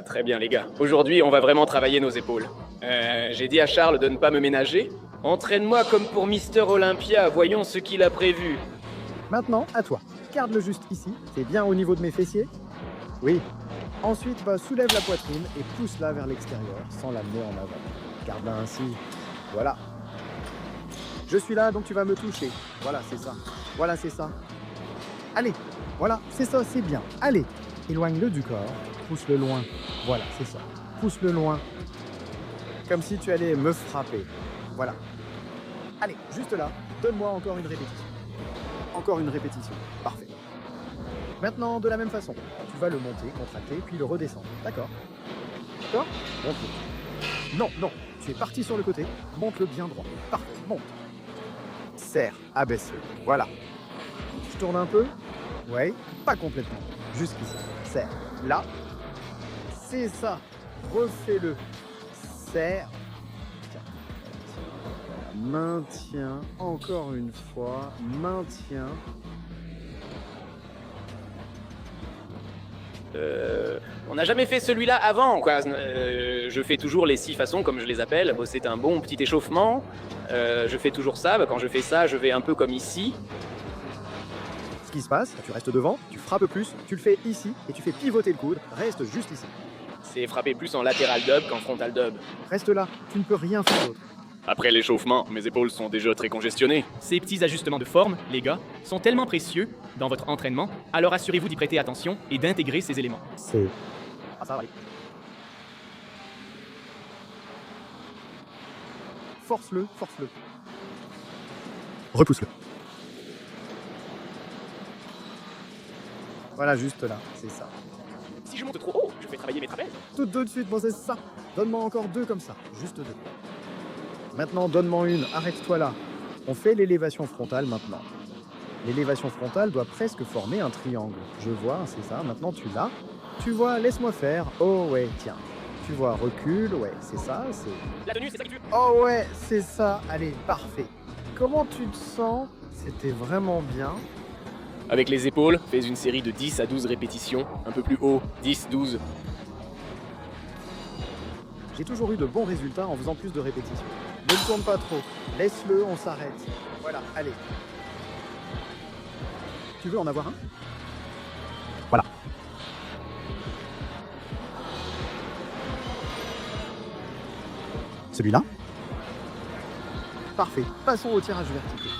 Très bien les gars. Aujourd'hui, on va vraiment travailler nos épaules. J'ai dit à Charles de ne pas me ménager. Entraîne-moi comme pour Mister Olympia, voyons ce qu'il a prévu. Maintenant, à toi. Garde-le juste ici. T'es bien au niveau de mes fessiers? Oui. Ensuite, soulève la poitrine et pousse-la vers l'extérieur sans l'amener en avant. Garde-la ainsi. Voilà. Je suis là, donc tu vas me toucher. Voilà, c'est ça. Voilà, c'est ça. Allez. Voilà, c'est ça, c'est bien. Allez. Éloigne-le du corps. Pousse-le loin. Voilà, c'est ça. Pousse-le loin. Comme si tu allais me frapper. Voilà. Allez, juste là. Donne-moi encore une répétition. Encore une répétition. Parfait. Maintenant, de la même façon, tu vas le monter, contracter, puis le redescendre. D'accord? D'accord? Monte-le. Non, non, tu es parti sur le côté. Monte-le bien droit. Parfait, monte. Serre, abaisse-le. Voilà. Je tourne un peu. Ouais, pas complètement. Jusqu'ici. Serre. Là. C'est ça. Refais-le. Serre. Tiens. Maintiens. Encore une fois. Maintiens. On n'a jamais fait celui-là avant, quoi. Je fais toujours les 6 façons, comme je les appelle. Bon, c'est un bon petit échauffement. Je fais toujours ça. Quand je fais ça, je vais un peu comme ici. Ce qui se passe, tu restes devant, tu frappes plus, tu le fais ici et tu fais pivoter le coude. Reste juste ici. C'est frapper plus en latéral dub qu'en frontal dub. Reste là, tu ne peux rien faire d'autre. Après l'échauffement, mes épaules sont déjà très congestionnées. Ces petits ajustements de forme, les gars, sont tellement précieux dans votre entraînement, alors assurez-vous d'y prêter attention et d'intégrer ces éléments. C'est... Ah, ça va aller. Force-le, force-le. Repousse-le. Voilà, juste là, c'est ça. Si je monte trop haut, je fais travailler mes trapèzes. Toutes deux de suite, bon c'est ça. Donne-moi encore deux comme ça, juste deux. Maintenant, donne-moi une, arrête-toi là. On fait l'élévation frontale maintenant. L'élévation frontale doit presque former un triangle. Je vois, c'est ça, maintenant tu l'as. Tu vois, laisse-moi faire. Oh ouais, tiens. Tu vois, recule, ouais, c'est ça, c'est... La tenue, c'est ça que tu veux? Oh ouais, c'est ça, allez, parfait. Comment tu te sens? C'était vraiment bien. Avec les épaules, fais une série de 10 à 12 répétitions, un peu plus haut, 10, 12. J'ai toujours eu de bons résultats en faisant plus de répétitions. Ne le tourne pas trop, laisse-le, on s'arrête. Voilà, allez. Tu veux en avoir un? Voilà. Celui-là? Parfait, passons au tirage vertical.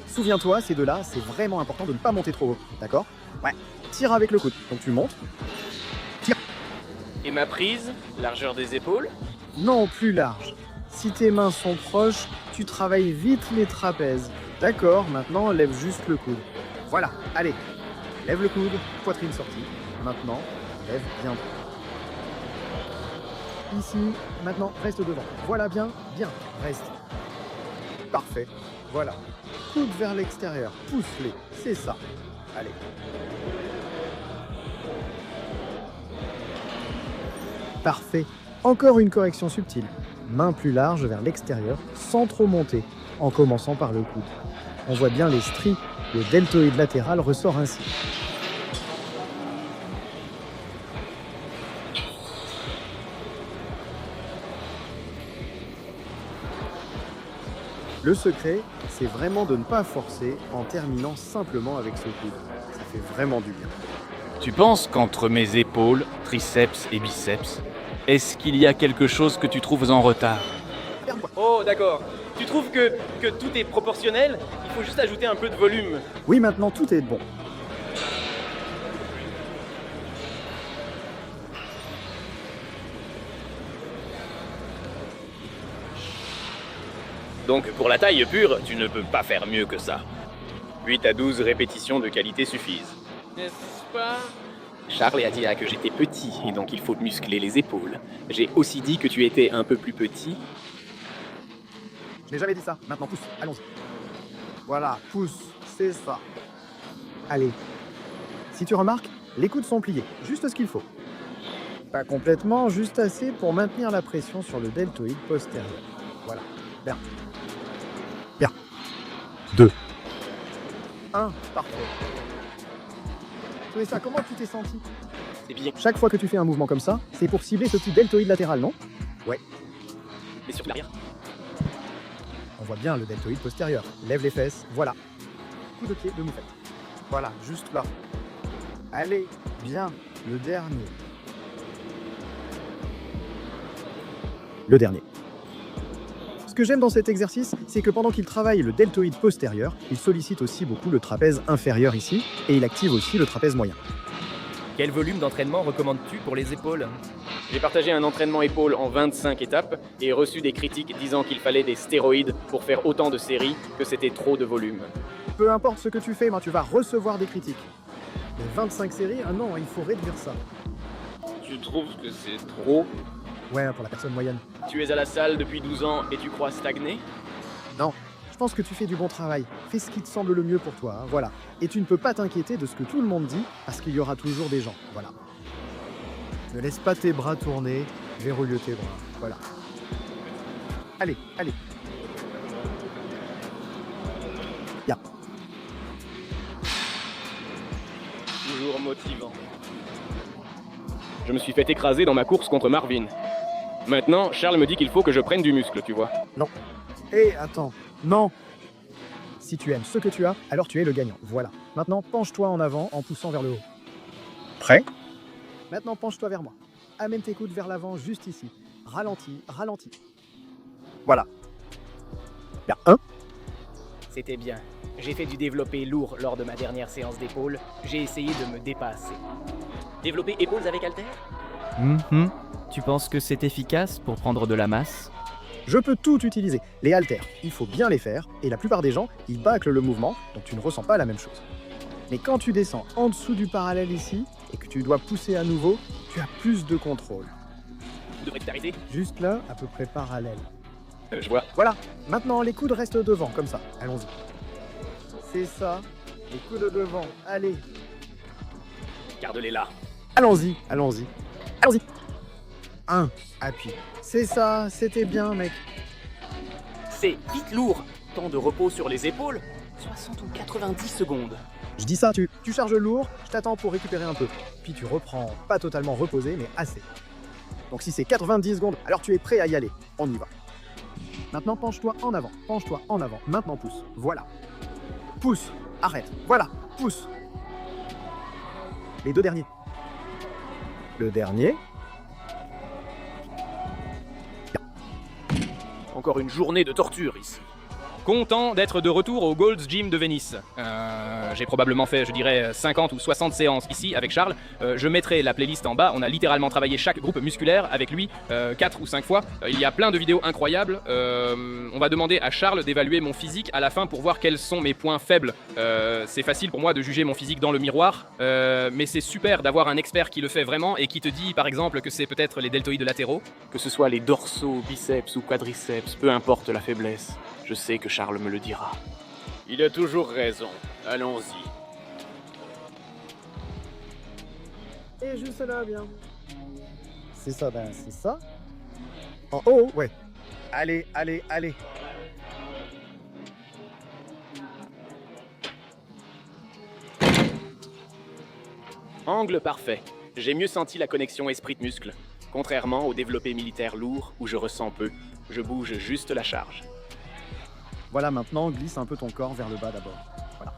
Souviens-toi, ces deux-là, c'est vraiment important de ne pas monter trop haut, d'accord? Ouais, tire avec le coude. Donc tu montes. Tire. Et ma prise, largeur des épaules? Non, plus large. Si tes mains sont proches, tu travailles vite les trapèzes. D'accord, maintenant lève juste le coude. Voilà, allez. Lève le coude, poitrine sortie. Maintenant, lève bien droit. Ici, maintenant, reste devant. Voilà, bien, bien, reste. Parfait, voilà. Coude vers l'extérieur, pousse-les, c'est ça. Allez. Parfait. Encore une correction subtile. Main plus large vers l'extérieur, sans trop monter, en commençant par le coude. On voit bien les stries, le deltoïde latéral ressort ainsi. Le secret, c'est vraiment de ne pas forcer en terminant simplement avec ce coude. Ça fait vraiment du bien. Tu penses qu'entre mes épaules, triceps et biceps, est-ce qu'il y a quelque chose que tu trouves en retard? Oh, d'accord. Tu trouves que tout est proportionnel? Il faut juste ajouter un peu de volume. Oui, maintenant tout est bon. Donc pour la taille pure, tu ne peux pas faire mieux que ça. 8 à 12 répétitions de qualité suffisent. N'est-ce pas? Charles a dit que j'étais petit, et donc il faut muscler les épaules. J'ai aussi dit que tu étais un peu plus petit. Je n'ai jamais dit ça. Maintenant, pousse. Allons-y. Voilà, pousse. C'est ça. Allez. Si tu remarques, les coudes sont pliés. Juste ce qu'il faut. Pas complètement, juste assez pour maintenir la pression sur le deltoïde postérieur. Voilà. Bien. Bien. 2. 1. Parfait. Tu fais ça, comment tu t'es senti? C'est bien. Chaque fois que tu fais un mouvement comme ça, c'est pour cibler ce petit deltoïde latéral, non? Ouais, Mais sur l'arrière. on voit bien le deltoïde postérieur. Lève les fesses, voilà. Coup de pied de moufette. Voilà, juste là. Allez, bien, le dernier. Le dernier. Ce que j'aime dans cet exercice, c'est que pendant qu'il travaille le deltoïde postérieur, il sollicite aussi beaucoup le trapèze inférieur ici, et il active aussi le trapèze moyen. Quel volume d'entraînement recommandes-tu pour les épaules? J'ai partagé un entraînement épaule en 25 étapes et reçu des critiques disant qu'il fallait des stéroïdes pour faire autant de séries, que c'était trop de volume. Peu importe ce que tu fais, ben, tu vas recevoir des critiques. Mais 25 séries, ah non, il faut réduire ça. Tu trouves que c'est trop? Ouais, pour la personne moyenne. Tu es à la salle depuis 12 ans et tu crois stagner? Non, je pense que tu fais du bon travail. Fais ce qui te semble le mieux pour toi, hein, voilà. Et tu ne peux pas t'inquiéter de ce que tout le monde dit, parce qu'il y aura toujours des gens, voilà. Ne laisse pas tes bras tourner, verrouille tes bras, voilà. Allez, allez. Bien. Toujours motivant. Je me suis fait écraser dans ma course contre Marvin. Maintenant, Charles me dit qu'il faut que je prenne du muscle, tu vois. Hé, attends, non. Si tu aimes ce que tu as, alors tu es le gagnant, voilà. Maintenant, penche-toi en avant en poussant vers le haut. Prêt? Maintenant, penche-toi vers moi. Amène tes coudes vers l'avant, juste ici. Ralentis, ralentis. Voilà. Bien, 1. C'était bien. J'ai fait du développé lourd lors de ma dernière séance d'épaule. J'ai essayé de me dépasser. Développer épaules avec haltère? Tu penses que c'est efficace pour prendre de la masse? Je peux tout utiliser. Les haltères, il faut bien les faire, et la plupart des gens, ils bâclent le mouvement, donc tu ne ressens pas la même chose. Mais quand tu descends en dessous du parallèle ici, et que tu dois pousser à nouveau, tu as plus de contrôle. Tu devrais t'arrêter. Juste là, à peu près parallèle. Je vois. Voilà, maintenant les coudes restent devant, comme ça. Allons-y. C'est ça, les coudes devant, allez. Garde-les là. Allons-y, allons-y, allons-y. 1, appuie. C'est ça, c'était bien, mec. C'est vite lourd. Temps de repos sur les épaules. 60 ou 90 secondes. Je dis ça, tu charges lourd, je t'attends pour récupérer un peu. Puis tu reprends, pas totalement reposé, mais assez. Donc si c'est 90 secondes, alors tu es prêt à y aller. On y va. Maintenant, penche-toi en avant, penche-toi en avant. Maintenant, pousse. Voilà. Pousse. Arrête. Voilà. Pousse. Les deux derniers. Le dernier. Encore une journée de torture ici. Content d'être de retour au Gold's Gym de Venise. J'ai probablement fait, je dirais, 50 ou 60 séances ici avec Charles. Je mettrai la playlist en bas. On a littéralement travaillé chaque groupe musculaire avec lui 4 ou 5 fois. Il y a plein de vidéos incroyables. On va demander à Charles d'évaluer mon physique à la fin pour voir quels sont mes points faibles. C'est facile pour moi de juger mon physique dans le miroir, mais c'est super d'avoir un expert qui le fait vraiment et qui te dit par exemple que c'est peut-être les deltoïdes latéraux. Que ce soit les dorsaux, biceps ou quadriceps, peu importe la faiblesse. Je sais que Charles me le dira. Il a toujours raison. Allons-y. Et juste là, bien. C'est ça, ben c'est ça. En haut, ouais. Allez, allez, allez. Angle parfait. J'ai mieux senti la connexion esprit-muscle. Contrairement au développé militaire lourd où je ressens peu, je bouge juste la charge. Voilà, maintenant, glisse un peu ton corps vers le bas d'abord. Voilà.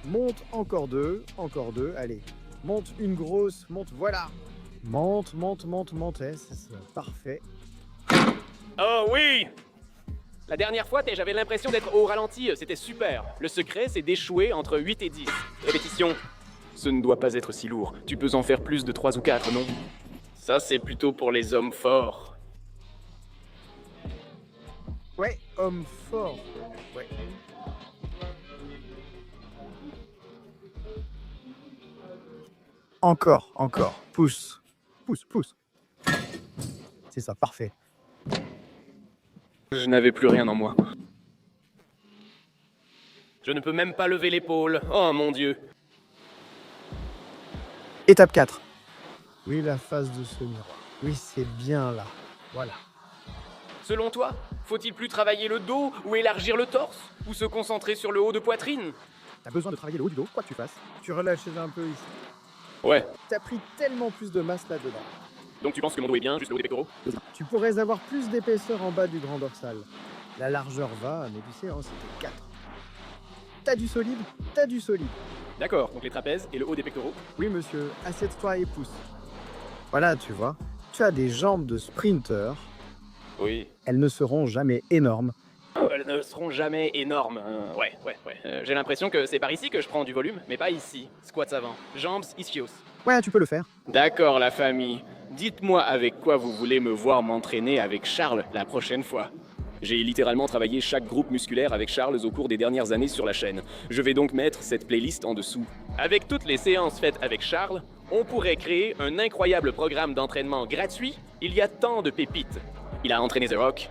Monte encore deux, allez. Monte une grosse, monte, voilà. Monte, monte, monte, monte, c'est parfait. Oh oui! La dernière fois, j'avais l'impression d'être au ralenti, c'était super. Le secret, c'est d'échouer entre 8 et 10. Répétition. Ce ne doit pas être si lourd. Tu peux en faire plus de 3 ou 4, non? Ça, c'est plutôt pour les hommes forts. Ouais, homme fort. Ouais. Encore, encore. Pousse. Pousse, pousse. C'est ça, parfait. Je n'avais plus rien en moi. Je ne peux même pas lever l'épaule. Oh mon Dieu. Étape 4. Oui, la face de ce miroir. Oui, c'est bien là. Voilà. Selon toi, faut-il plus travailler le dos ou élargir le torse? Ou se concentrer sur le haut de poitrine? T'as besoin de travailler le haut du dos, quoi que tu fasses. Tu relâches un peu ici. Ouais. T'as pris tellement plus de masse là-dedans. Donc tu penses que mon dos est bien, juste le haut des pectoraux? Tu pourrais avoir plus d'épaisseur en bas du grand dorsal. La largeur va, mais tu sais, hein, c'était 4. T'as du solide? T'as du solide. D'accord, donc les trapèzes et le haut des pectoraux. Oui, monsieur, assieds-toi et pousse. Voilà, tu vois, tu as des jambes de sprinter. Oui. Elles ne seront jamais énormes. Oh, elles ne seront jamais énormes. Ouais. J'ai l'impression que c'est par ici que je prends du volume, mais pas ici. Squats avant. Jambes ischios. Ouais, tu peux le faire. D'accord, la famille. Dites-moi avec quoi vous voulez me voir m'entraîner avec Charles la prochaine fois. J'ai littéralement travaillé chaque groupe musculaire avec Charles au cours des dernières années sur la chaîne. Je vais donc mettre cette playlist en dessous. Avec toutes les séances faites avec Charles, on pourrait créer un incroyable programme d'entraînement gratuit. Il y a tant de pépites. Il a entraîné The Rock.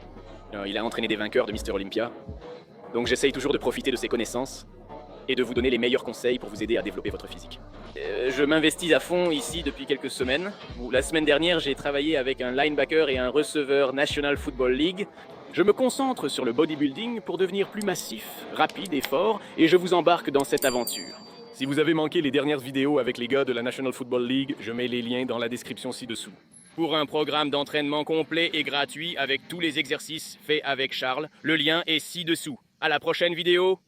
Il a entraîné des vainqueurs de Mister Olympia. Donc j'essaye toujours de profiter de ses connaissances et de vous donner les meilleurs conseils pour vous aider à développer votre physique. Je m'investis à fond ici depuis quelques semaines. La semaine dernière, j'ai travaillé avec un linebacker et un receveur National Football League. Je me concentre sur le bodybuilding pour devenir plus massif, rapide et fort, et je vous embarque dans cette aventure. Si vous avez manqué les dernières vidéos avec les gars de la National Football League, je mets les liens dans la description ci-dessous. Pour un programme d'entraînement complet et gratuit avec tous les exercices faits avec Charles, le lien est ci-dessous. À la prochaine vidéo!